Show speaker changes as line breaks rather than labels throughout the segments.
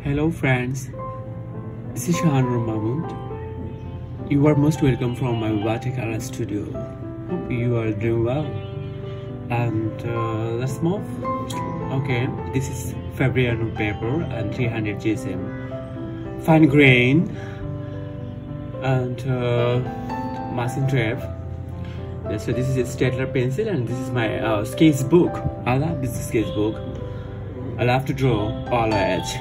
Hello friends, this is Shahanur Mahmood. You are most welcome from my watercolor studio. Hope you are doing well. And let's move. Okay, this is Fabriano paper and 300 GSM. Fine grain and masking tape. So this is a Staedtler pencil and this is my sketchbook. I love this sketchbook. I love to draw always.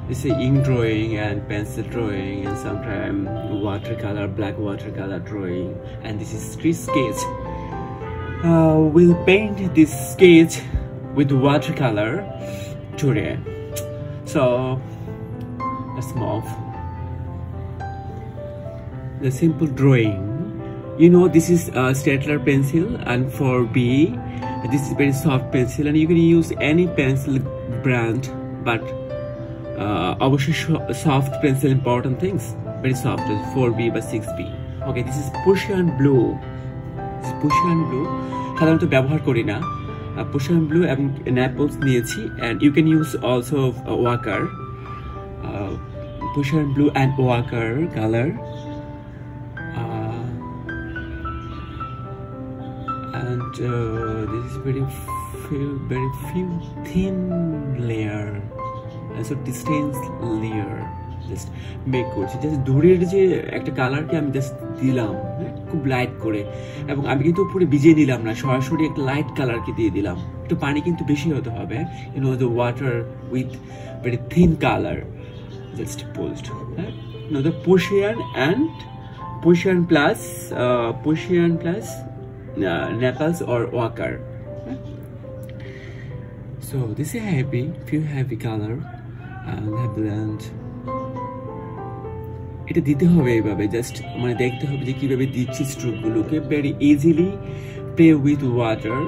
This is ink drawing and pencil drawing and sometimes watercolor, black watercolor drawing, and this is street sketch. We'll paint this sketch with watercolor today. So let's move. The simple drawing. You know, this is a Staedtler pencil, and for B, this is very soft pencil, and you can use any pencil brand, but obviously soft pencil important things, very soft, 4B বা 6B. Okay, this is Prussian blue. This is Prussian blue. সাধারণত ব্যবহার করি না Prussian blue এবং Naples নিয়েছি, and you can use also Wacker, Prussian blue and Wacker color, and this is very few thin layer. So distance layer just make করছি, just দূরের যে একটা কালারকে আমি জাস্ট দিলাম খুব লাইট করে, এবং আমি কিন্তু পুরো ভিজিয়ে নিলাম না, সরাসরি একটা লাইট কালারকে দিয়ে দিলাম। একটু পানি কিন্তু বেশি হতে হবে, you know, the water with very thin color just pushed. You know, the Prussian and Prussian plus Naples or Wacker. So this is few heavy color and blend. এটা দিতে হবে এইভাবে, জাস্ট মানে দেখতে হবে যে কিভাবে দিচ্ছি স্ট্রোক গুলোকে, very easily play with water,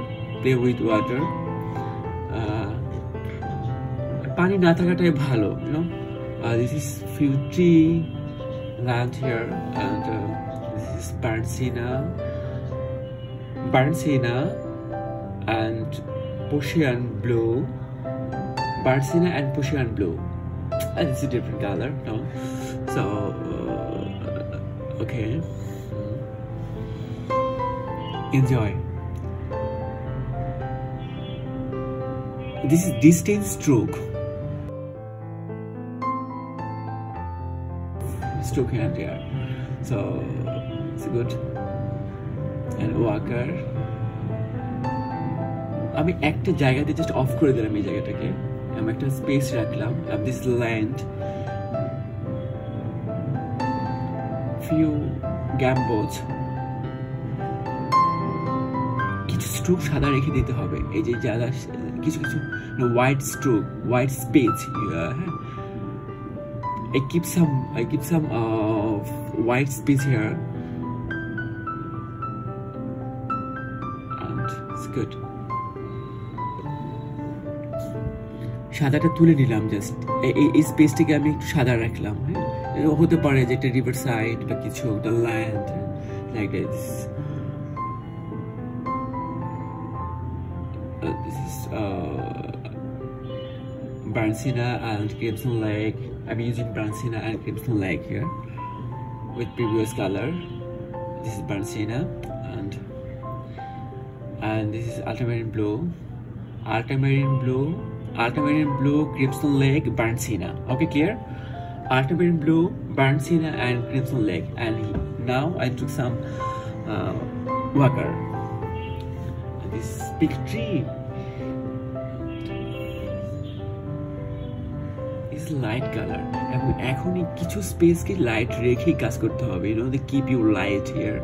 পানি না থাকাটাই ভালো, you know. This is few tree land here, and this is Bernsteiner and Prussian blue. Bernsteiner and Prussian blue, and it's a different color, no? So okay, enjoy. This is distance stroke hand here, so it's good. And Wacker, আমি একটা জায়গাতে just of করে দিলাম, এই জায়গাটাকে আমি একটা space রাখলাম, and this land few gambots, কিছু স্ট্রোক সাদা রেখে দিতে হবে, এই যে যারা কিছু white stroke, white space, I keep some white space here, and it's good. সাদাটা তুলে নিলাম, জাস্ট এই স্পেসটাকে আমি একটু সাদা রাখলাম, হতে পারে যে একটা রিভার সাইড বা কিছু, একটা land like this. This is Bernsteiner and Crimson Lake. I'm using Bernsteiner and Crimson Lake here with previous color. This is Bernsteiner and this is ultramarine blue, Crimson Lake, Bernsteiner. Okay, clear? Ultramarine blue, Bernsteiner and Crimson Lake. And now I took some Wacker. This big tree is light color. এবং এখনই কিছু স্পেসকে light রেখে কাজ করতে হবে, you know, they keep you light here,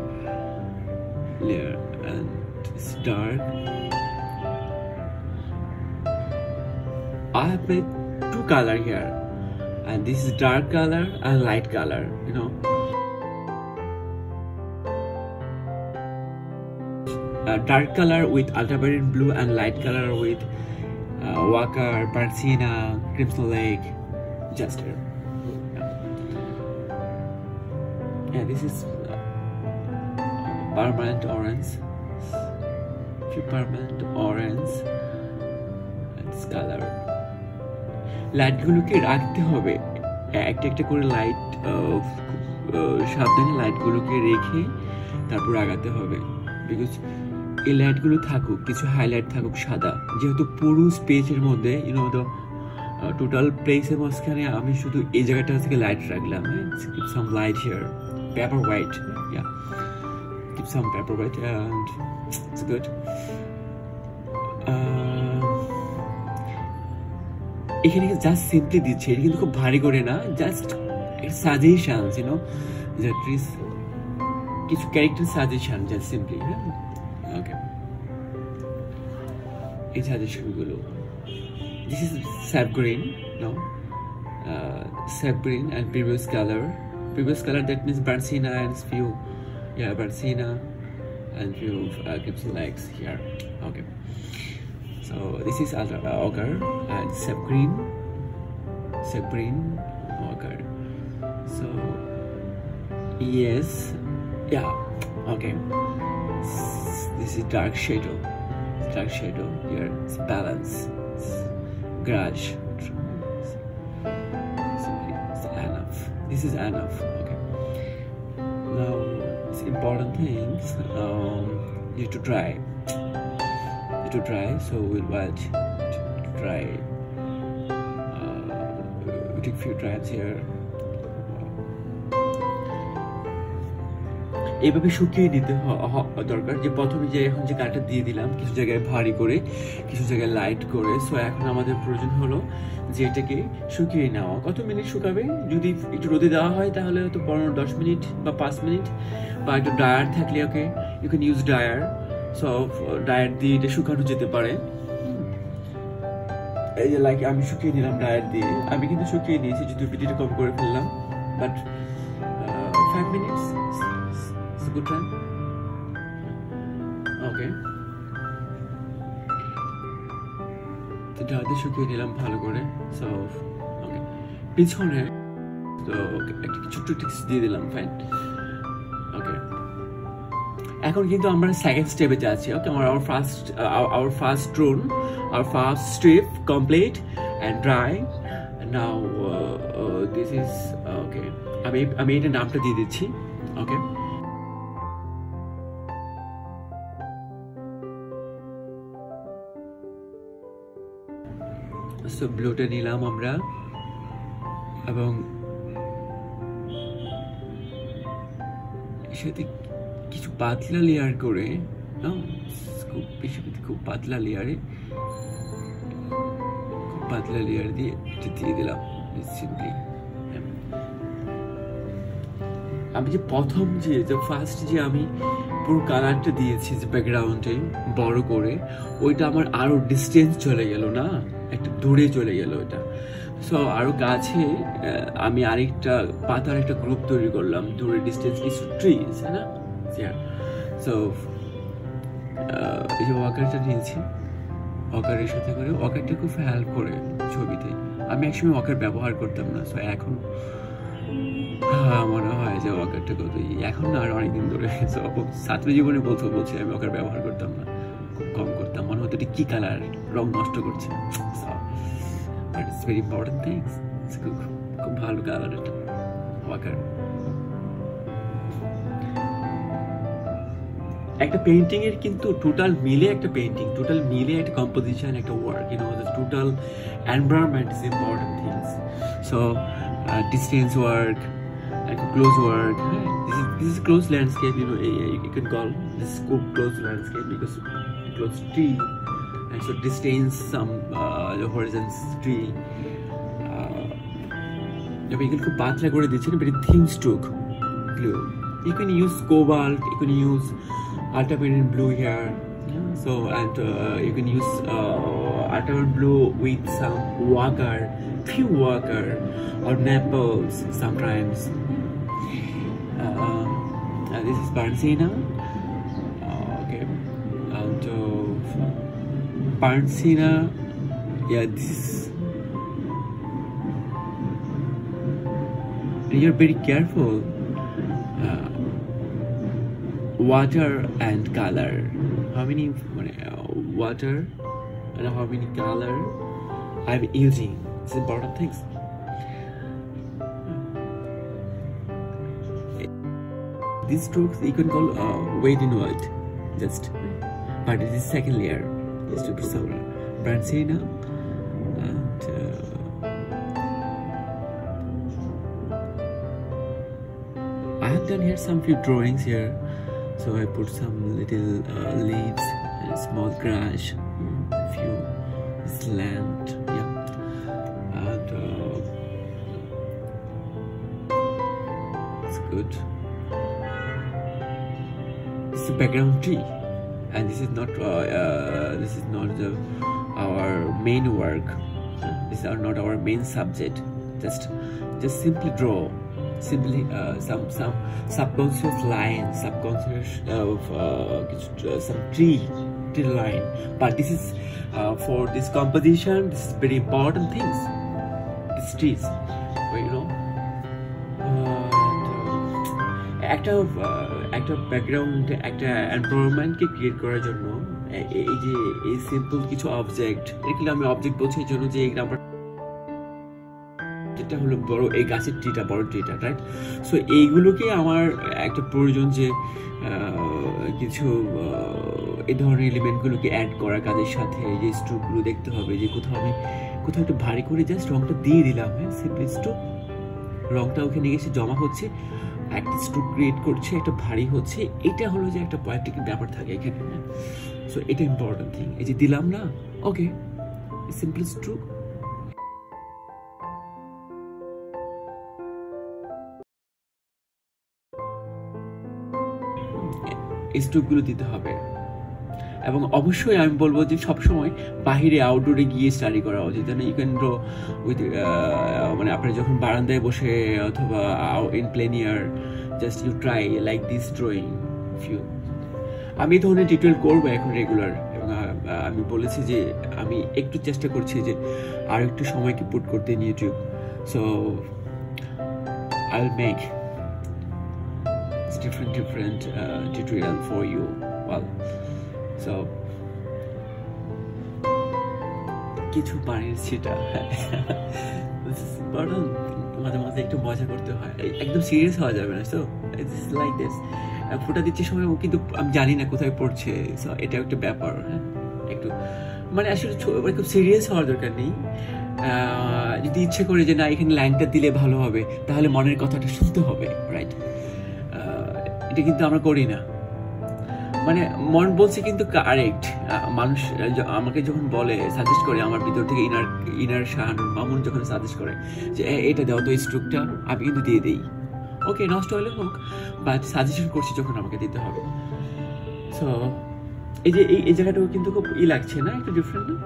layer, and it's dark. I have made two color here, and this is dark color and light color, you know. Dark color with ultramarine blue and light color with Wacker, Bernsteiner, Crimson Lake, just here. Yeah, this is permanent orange, permanent orange, and this color. লাইটগুলোকে রাখতে হবে, একটা একটা করে light সাবধানে লাইটগুলোকে রেখে তারপর আগাতে হবে। বিকজ এই লাইটগুলো থাকুক, কিছু হাইলাইট থাকুক সাদা, যেহেতু পুরো স্পেসের মধ্যে টোটাল প্লেসের মাঝখানে আমি শুধু এই জায়গাটা থেকে লাইট রাখলাম। Keep some light here, paper white, yeah, keep some paper white and it's good. এখানে জাস্ট সিম্পলি দিচ্ছে, এটা কিন্তু খুব ভারী করে না, জাস্ট সাজেশনস, that is কিছু ক্যারেক্টার সাজেশন, জাস্ট সিম্পলি। হ্যাঁ, ওকে, এই সাজেশনগুলো, this is sap green, no, sap green and previous color, that means burnt sienna and few, yeah, burnt sienna and few crimson legs here. Okay, so this is ochre and sap green ochre. So yes, yeah, okay, this is dark shadow here, it's balance, garage. This is enough. Okay, now it's important things, need to dry, so we'll wait to dry. We take few dries here. এইভাবে শুকিয়ে দিতে দরকার, যে প্রথমে যে এখন যে কাঠটা দিয়ে দিলাম, কিছু জায়গায় ভারী করে, কিছু জায়গায় লাইট করে। সো এখন আমাদের প্রয়োজন হলো যে এটাকে শুকিয়ে নেওয়া। কত মিনিট শুকাবে? যদি একটু রোদে দেওয়া হয় তাহলে হয়তো 15-10 মিনিট বা 5 মিনিট, বা একটু ড্রায়ার থাকলে okay, you can use dryer. So dryer দিয়ে এটা শুকানো যেতে পারে। এই যে লাইক আমি শুকিয়ে নিলাম ড্রায়ার দিয়ে, আমি কিন্তু শুকিয়ে নিয়েছি, যদি ভিডিওটা কম করে ফেললাম, but 5 minutes good time. Okay, তো ডাতে শুকিয়ে নিলাম ভালো করে। সো ওকে, পিছনে তো একটা ছোট্ট টিপস দিয়ে দিলাম, ফাইন। ওকে, এখন কিন্তু আমরা সেকেন্ড স্টেপে যাচ্ছি। ওকে, our first drone, our first strip complete and dry. Now this is okay, আমি এটা নামটা দিয়ে দিচ্ছি। ওকে, সো ব্লুটা নিলাম আমরা, এবং এর সাথে কিছু পাতলা লেয়ার করে, খুব পাতলা লেয়ার দিয়ে এটা দিয়ে দিলাম সিম্পলি। আমি যে প্রথম যে ফার্স্ট যে আমি পুরো কালারটা দিয়েছি যে ব্যাকগ্রাউন্ডে বড় করে, ওইটা আমার আরো ডিস্টেন্স চলে গেল, না একটা দূরে চলে গেল ওটা। সো আরো কাছে আমি আরেকটা পাতার একটা গ্রুপ তৈরি করলাম, দূরে ডিস্টেন্স কিছু ট্রিজ, হ্যাঁ না। সো এই যে ওয়াকারটা নিয়েছি, ওয়াকারের সাথে করে, ওয়াকারটা খুব হেল্প করে ছবিতে। আমি একসময় ওয়াকার ব্যবহার করতাম না, সো এখন মনে হয় যে ওয়াকারটা কত, এখন না আর অনেকদিন ধরে ছাত্র জীবনে বলছি আমি ওয়াকার ব্যবহার করতাম না, খুব কম করতাম, মনে হতো কি কালার, রং নষ্ট করছে। But it's very important things, খুব ভালো কালার এটা ওয়াকার। একটা পেইন্টিং এর কিন্তু টোটাল মিলে একটা পেইন্টিং, টোটাল মিলে একটা কম্পোজিশন, একটা work, the total environment is important things. So distance work, close work, this is close landscape, you can call this close landscape because close tree, and so distance some the horizon tree, you can খুব পাতলা করে দিচ্ছেন, but thin stroke blue. You can use cobalt, you can use ultramarine blue here, so and you can use ultramarine blue with some water, few water or maples sometimes. This is burnt sienna. Okay, and burnt sienna, yeah, this is, you're very careful. Water and color, how many water and how many color I'm using, It's important things. These strokes you can call wade in white, just, but it is second layer. Is to be solar Brandsena, and I have done here some few drawings here. So I put some little leaves and a small grass, a few slant, yeah, and it's good. It's a background tree, and this is not our main work. These are not our main subject. Just simply draw. Simply some subconscious line, some tree line. But this is for this composition. This is very important things. These trees, you know. একটা background, একটা এনভায়রনমেন্টকে create করার জন্য এই simple কিছু object, এগুলো আমি object বলছি এই জন্য যে এই গ্রামটা যেটা হলো বড়, এই গাছের ট্রিটা, বড় ট্রিটা, রাইট? সো এইগুলোকে আমার একটা প্রয়োজন যে কিছু এই ধরনের এলিমেন্টগুলোকে অ্যাড করার কাজের সাথে যে স্ট্রোকগুলো দেখতে হবে, যে কোথাও একটু ভারী করে জাস্ট রংটা দিয়ে দিলাম, হ্যাঁ, সিম্পল স্ট্রোক, রংটা ওখানে এসে জমা হচ্ছে, একটা স্ট্রোক ক্রিয়েট করছে, একটা ভারী হচ্ছে, এটা হলো যে একটা পোয়েটিক ব্যাপার থাকে এখানে। সো এটা ইম্পর্টেন্ট থিং। এই যে দিলাম না, ওকে, সিম্পল স্ট্রোক, এই স্ট্রোকগুলো দিতে হবে। এবং অবশ্যই আমি বলবো যে সবসময় বাহিরে আউটডোরে গিয়ে স্টাডি করা উচিত। ইউ ক্যান ড্র উইথ, মানে আপনার যখন বারান্দায় বসে অথবা in plein air, just you try like this drawing few. আমি এই ধরনের টিউটোরিয়াল করবো এখন রেগুলার, এবং আমি বলেছি যে আমি একটু চেষ্টা করছি যে আর একটু সময়কে পুট করতে in YouTube. So I will make different tutorial for you. Well, so কিছু পানির ছিটা মাঝে মাঝে একটু মজা করতে হয়, একদম সিরিয়াস হওয়া যাবে না। সো ইটস লাইক দিস, ফোটা দিচ্ছে সময় ও কিন্তু আমি জানি না কোথায় পড়ছে, সো এটা একটা ব্যাপার। হ্যাঁ, একটু মানে আসলে খুব সিরিয়াস হওয়ার দরকার নেই। যদি ইচ্ছে করে যে না এখানে লাইনটা দিলে ভালো হবে, তাহলে মনের কথাটা শুনতে হবে, রাইট? এটা কিন্তু আমরা করি না, মানে মন বলছে কিন্তু কারেক্ট। মানুষ আমাকে যখন বলে, সাজেস্ট করে, আমার ভিতর থেকে ইনার শাহানুর মামুন যখন সাজেস্ট করে যে এটা দাও তো এই স্ট্রোকটা, আমি কিন্তু দিয়ে দিই, ওকে, নষ্ট হলে হোক, বাট সাজেশন করছি যখন আমাকে দিতে হবে। সো এই যে এই জায়গাটাও কিন্তু খুব লাগছে না, একটু ডিফারেন্ট না?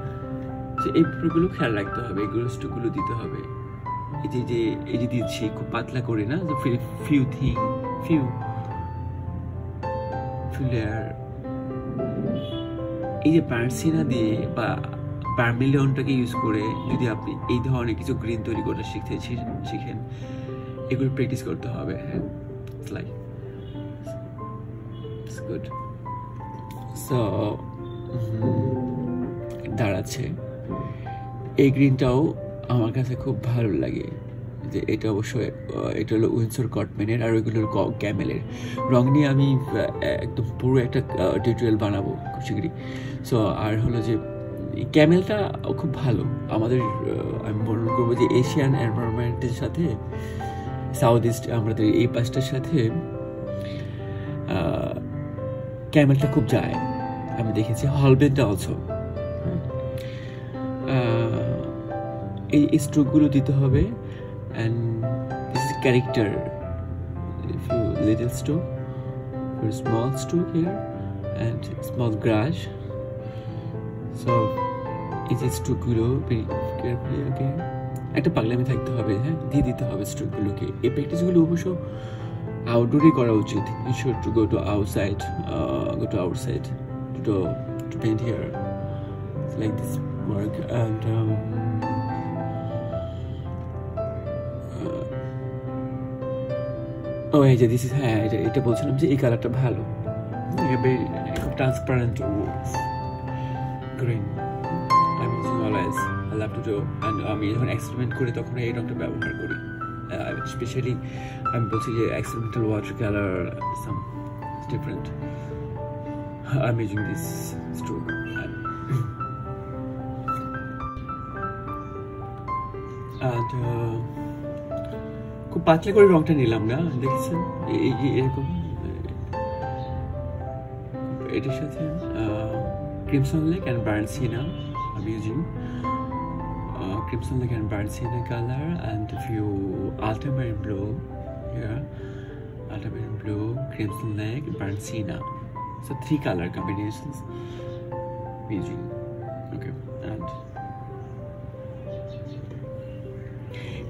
সো এই ব্যাপারগুলো খেয়াল রাখতে হবে, এগুলো স্ট্রোকগুলো দিতে হবে। এই যে দিচ্ছি খুব পাতলা করে না, ফিউ লেয়ার। এই যে ব্রান্ডসিনা দিয়ে বা ভার্মিলিয়নটাকে ইউজ করে যদি আপনি এই ধরনের কিছু গ্রিন তৈরি করতে শিখেন, এগুলো প্র্যাকটিস করতে হবে। হ্যাঁ, it's like it's good. So দাঁড়াচ্ছে, এই গ্রিনটাও আমার কাছে খুব ভালো লাগে, যে এটা অবশ্যই এটা হলো উইন্ডসর কটম্যানের, আর ওইগুলো হলো ক্যামেলের। রং নিয়ে আমি একদম পুরো একটা টিউটোরিয়াল বানাবো খুব শীঘ্রই। সো আর হলো যে ক্যামেলটা খুব ভালো আমাদের, আমি বর্ণনা করবো যে এশিয়ান এনভায়রনমেন্টের সাথে সাউথ ইস্ট আমাদের এই পাশটার সাথে ক্যামেলটা খুব যায়, আমি দেখেছি। হলবেনটা অলসো। এই স্ট্রোকগুলো দিতে হবে। And this is character. If you little stroke, very small stroke here, and small grass. So এই যে স্ট্রোকগুলো very carefully again, একটা পাগলামি থাকতে হবে, হ্যাঁ, দিয়ে দিতে হবে স্ট্রোকগুলোকে। এই প্র্যাকটিসগুলো অবশ্য আউটডোরে করা উচিত। You should to go to outside to paint here. It's like this work, and ও এই যে দিস ইজ, হ্যাঁ, এটা বলছিলাম যে এই কালারটা ভালো, খুব transparent green. I'm using always love to do and আমি যখন এক্সপেরিমেন্ট করি তখন এই রংটা ব্যবহার করি স্পেশালি আমি বলছি যে experimental water colour some different I'm using this stroke and খুব পাতলা করে রংটা নিলাম না দেখছেন এরকম এটার সাথে Crimson Lake and Burnt Sienna I'm using Crimson Lake and Burnt Sienna color and a few ultramarine blue here ultramarine blue Crimson Lake Burnt Sienna so 3 color combinations using okay and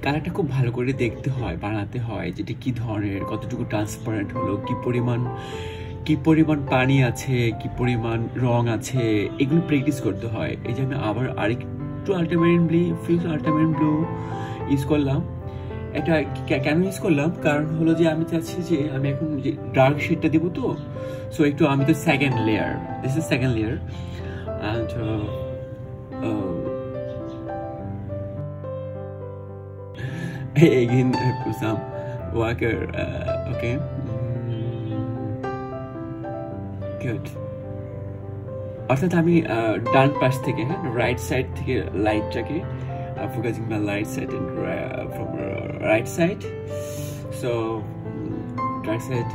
কালারটা খুব ভালো করে দেখতে হয় বানাতে হয় যেটা কি ধরনের কতটুকু ট্রান্সপারেন্ট হলো কি পরিমাণ পানি আছে কি পরিমাণ রং আছে এগুলো প্র্যাকটিস করতে হয় এই যে আমি আবার আরেকটু আল্ট্রামেরিন ব্লু ইউজ করলাম এটা কেন ইউজ করলাম কারণ হলো যে আমি চাচ্ছি যে আমি এখন যে ডার্ক শেডটা দেবো তো সো একটু আমি তো second layer this is second layer and again some Walker okay good অর্থাৎ আমি ডান পাশ থেকে হ্যাঁ রাইট সাইড থেকে লাইটটাকে focusing my light side and from right side so dark side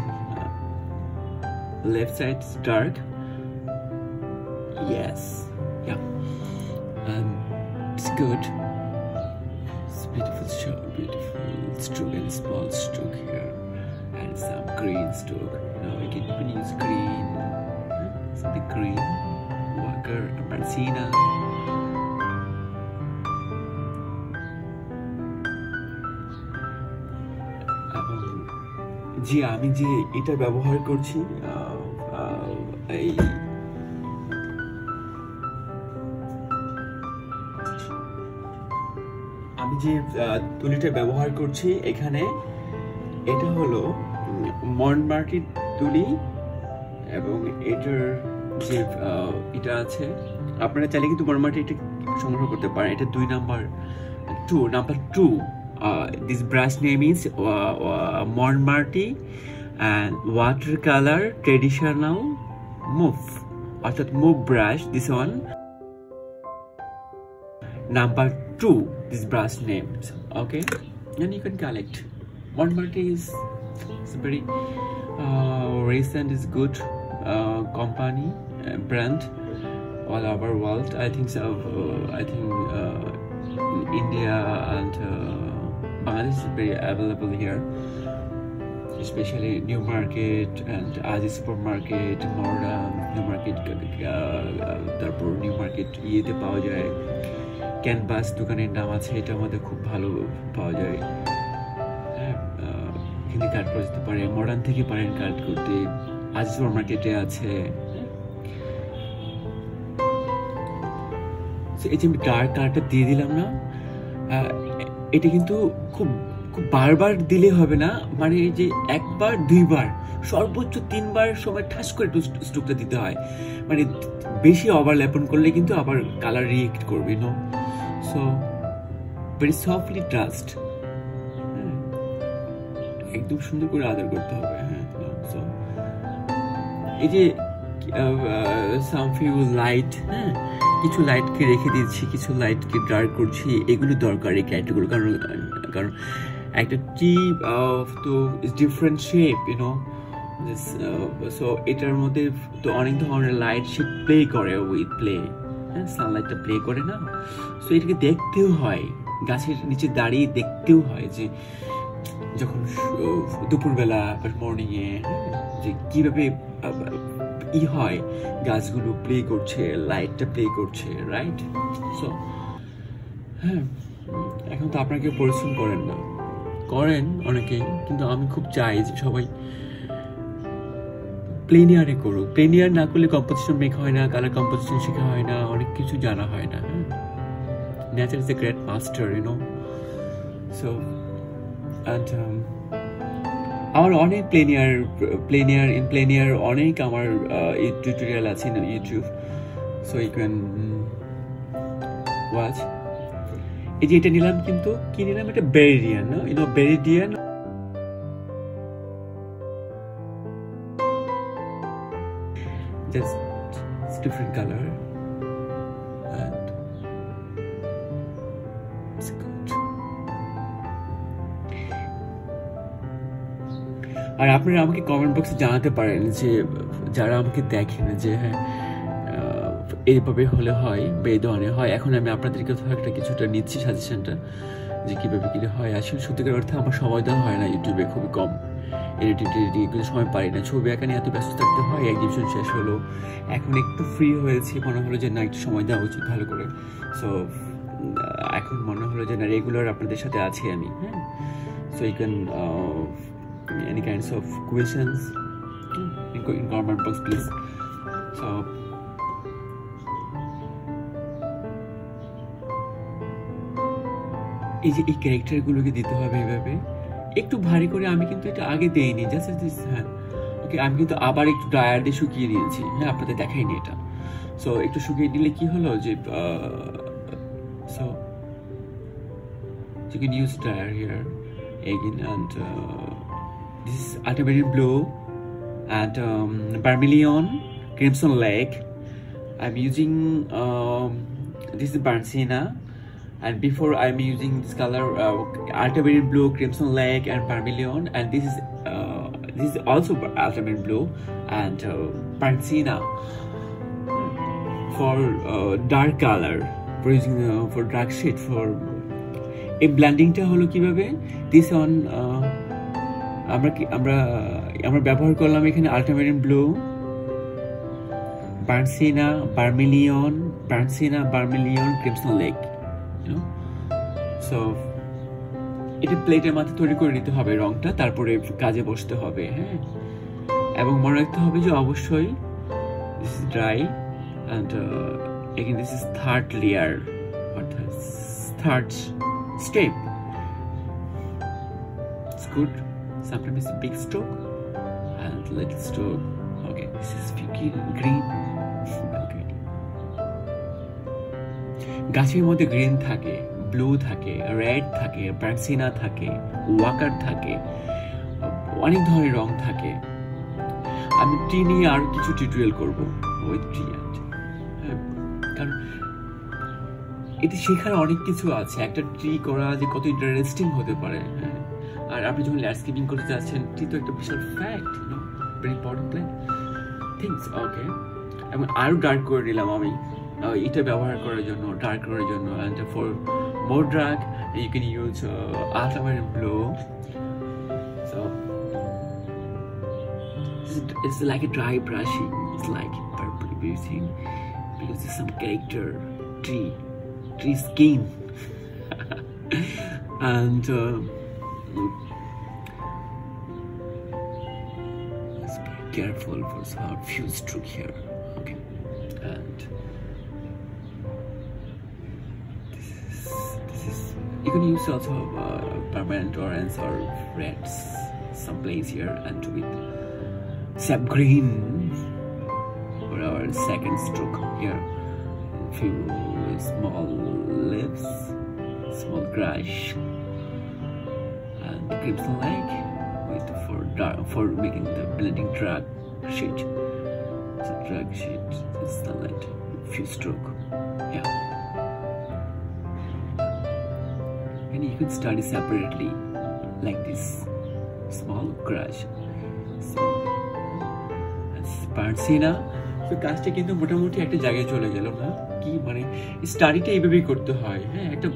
left side is dark yes yeah it's good beautiful stroke and small stroke here and some green stroke you can use green something green Walker Burnt Sienna জি আমি যে এটা ব্যবহার করছি এই আমি যে তুলিটা ব্যবহার করছি এখানে এটা হলো মন্টমার্টির তুলি এবং এটার যে এটা আছে আপনারা চাইলে কিন্তু মন্টমার্টি এটা সংগ্রহ করতে পারেন এটা 2 number 2 this brush name is Montmartre and watercolor traditional mauve অর্থাৎ mauve brush this one number 2 this brush name okay and you can collect Montmartre is very recent is good company brand all over world I think so I think India and Bangladesh is very available here especially New Market and Aji Supermarket Modern New Market তারপর New Market ইয়েতে পাওয়া যায় canvas দোকানের নাম আছে এটা আমাদের খুব ভালো পাওয়া যায় এখানে কাট করতে পারে মডার্ন থেকে পারেন কাট করতে আজ সুপার মার্কেটে আছে এই যে ডার্ক কালারটা দিয়ে দিলাম না এটা কিন্তু খুব খুব বারবার দিলে হবে না মানে যে একবার দুইবার সর্বোচ্চ 3 বার সময় ঠাস করে স্ট্রোকটা দিতে হয় মানে বেশি ওভারল্যাপন করলে কিন্তু আবার কালার রিঅ্যাক্ট করবে no so very softly trust একদম সুন্দর করে আদর করতে হবে হ্যাঁ সো এই যে সাম ফিউ লাইট হ্যাঁ কিছু লাইটকে রেখে দিচ্ছি কিছু লাইটকে ডার্ক করছি এগুলো দরকার এই ক্যারেক্টারগুলো কারণ একটা টিপ তো is different shape you know so এটার মধ্যে তো অনেক ধরনের লাইট সে প্লে করে উইথ প্লে হ্যাঁ সানলাইটটা প্লে করে না সো এটাকে দেখতেও হয় গাছের নিচে দাঁড়িয়ে দেখতেও হয় যে যখন দুপুরবেলা মর্নিংয়ে যে কীভাবে হয় গাছগুলো প্লে করছে লাইটটা প্লে করছে রাইট সো হ্যাঁ এখন তো আপনাকে পরিশ্রম করেন অনেকেই কিন্তু আমি খুব চাই যে সবাই প্লেনিয়ারে করুক প্লেনিয়ার না করলে কম্পোজিশন মেক হয় না কালার কম্পোজিশন শেখা হয় না অনেক কিছু জানা হয় না হ্যাঁ nature is a great master you know so and আমার অনেক প্লেনিয়ার অনেক আমার টিউটোরিয়াল আছে YouTube so you can watch এই যে এটা নিলাম, কিন্তু কি নিলাম, এটা বেরিডিয়ান, বেরিডিয়ান। Just it's different color and it's good. আর আপনারা আমাকে কমেন্ট বক্সে জানাতে পারেন যে যারা আমাকে দেখেন যে হ্যাঁ এইভাবে হলে হয় বা এই ধরনের হয়। এখন আমি আপনাদেরকে একটা কিছুটা নিচ্ছি সাজেশনটা যে কীভাবে কী হয়। আসলে সত্যিকার অর্থে আমার সময় দেওয়া হয় না, ইউটিউবে খুবই কম এডিটিং এগুলো সময় পারি না। ছবি আঁকা নিয়ে এত ব্যস্ত থাকতে হয়। এক্সিবিশন শেষ হলো, এখন একটু ফ্রি হয়েছি, মনে হলো যে না একটু সময় দেওয়া উচিত ভালো করে। সো এখন মনে হলো যে না রেগুলার আপনাদের সাথে আছি আমি। হ্যাঁ, so you can any kinds of questions in comment box please. So এই যে এই ক্যারেক্টারগুলোকে দিতে হবে এইভাবে একটু ভারী করে। আমি কিন্তু এটা আগে দেইনি, জাস্ট দিস। হ্যাঁ ওকে, আমি কিন্তু আবার একটু ড্রায়ার দিয়ে শুকিয়ে নিয়েছি। হ্যাঁ, আপনাদের দেখাইনি এটা। সো একটু শুকিয়ে নিলে কি হলো যে so you can use dryer here again, and this is ultramarine blue and vermilion, crimson lake. I'm using this is burnt sienna, and before I'm using this color ultramarine blue, crimson lake and vermilion, and this is also ultramarine blue and burnt sienna for dark color, for using for dark shade. For এই ব্লেন্ডিংটা হলো কিভাবে, this on আমরা ব্যবহার করলাম এখানে আল্ট্রামেরিন blue, burn সিনা, vermilion, crimson lake. So এটা প্লেটের মাথায় তৈরি করে নিতে হবে রংটা, তারপরে কাজে বসতে হবে। হ্যাঁ, এবং মনে রাখতে হবে যে অবশ্যই this is dry and again this is third layer, অর্থাৎ third step. It's good. Sometimes it's a big stroke and little stroke. Okay, this is green. Okay. গাছের মধ্যে গ্রিন থাকে, ব্লু থাকে, রেড থাকে, বার্সিনা থাকে, ওয়াকার থাকে, অনেক ধরনের রং থাকে। আমি টি নিয়ে আর কিছু টিউটোরিয়াল করবো উইথ টি, কারণ এটি শেখার অনেক কিছু আছে। একটা ট্রি করা যে কত ইন্টারেস্টিং হতে পারে। হ্যাঁ, আর আপনি যখন ল্যান্ডস্কেপিং করতে যাচ্ছেন, ট্রি তো একটা বিশাল ফ্যাক্ট, ভেরি ইম্পর্টেন্ট থিংস। ওকে, এবং আরও ডার্ক করে নিলাম আমি এটা ব্যবহার করার জন্য, ডার্ক করার জন্য। And for more dark you can use ultramarine blue. So it's like a dry brushing. It's like purple everything because there's some character tree skin. And let's be careful for some few stroke here. Okay, and this is you can use also permanent orange or reds someplace here, and with sap green for our second stroke here. Few small leaves, small grass, and crimson lake with for making the blending drag sheet. So drag sheet is the light, few stroke. Yeah, and you can study separately like this small grass. So that's Barcina. তো কাজটা কিন্তু মোটামুটি একটা জায়গায় চলে গেল না কি, মানে স্টাডিটা এইভাবেই করতে হয়। হ্যাঁ, একটা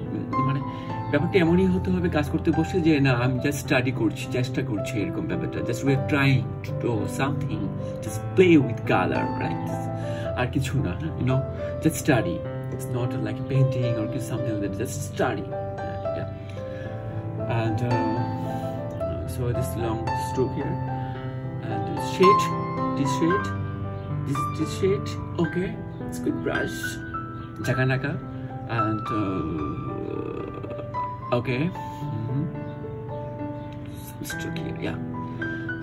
মানে ব্যাপারটা এমনই হতে হবে কাজ করতে বসে যে না আমি জাস্ট স্টাডি করছি, চেষ্টা করছি, এরকম ব্যাপারটা। Just we are trying to do something, just play with colour, right? আর কিছু না, you know, just study. It's not like painting or something like that, just study. And so this long stroke here, and this shade, this shade. Okay, it's good brush, Jaganaka, and okay, stroke here, yeah.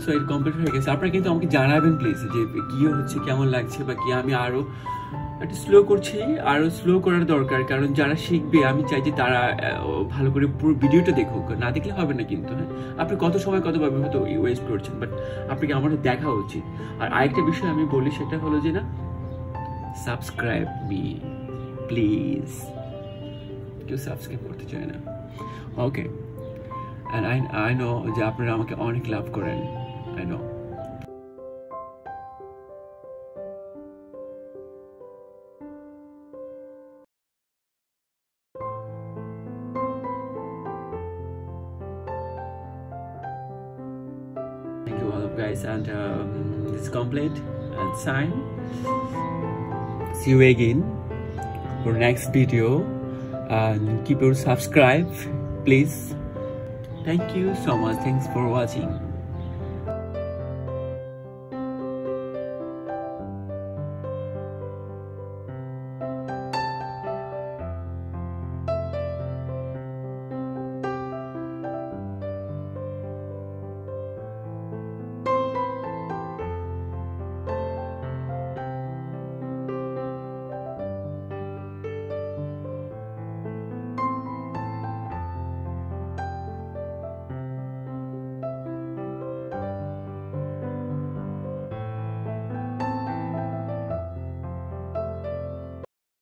So it complete হয়ে গেছে। আপনারা কিন্তু আমাকে জানাবেন please যে কি হচ্ছে, কেমন লাগছে, বা কি আমি আরো একটু স্লো করছি, আরো স্লো করার দরকার, কারণ যারা শিখবে আমি চাই যে তারা ভালো করে পুরো ভিডিওটা দেখুক, না দেখলে হবে না কিন্তু। হ্যাঁ, আপনি কত সময় কতভাবে হয়তো ওয়েস্ট করছেন, বাট আপনাকে আমারও দেখা উচিত। আর আরেকটা বিষয় আমি বলি, সেটা হলো যে না, সাবস্ক্রাইব মি প্লিজ। কেউ সাবস্ক্রাইব করতে চায় না, ওকে। অ্যান্ড আই নো যে আপনারা আমাকে অনেক লাভ করেন, I know. Thank you all of guys, and it's complete and sign. See you again for next video, and keep your subscribe please. Thank you so much, thanks for watching.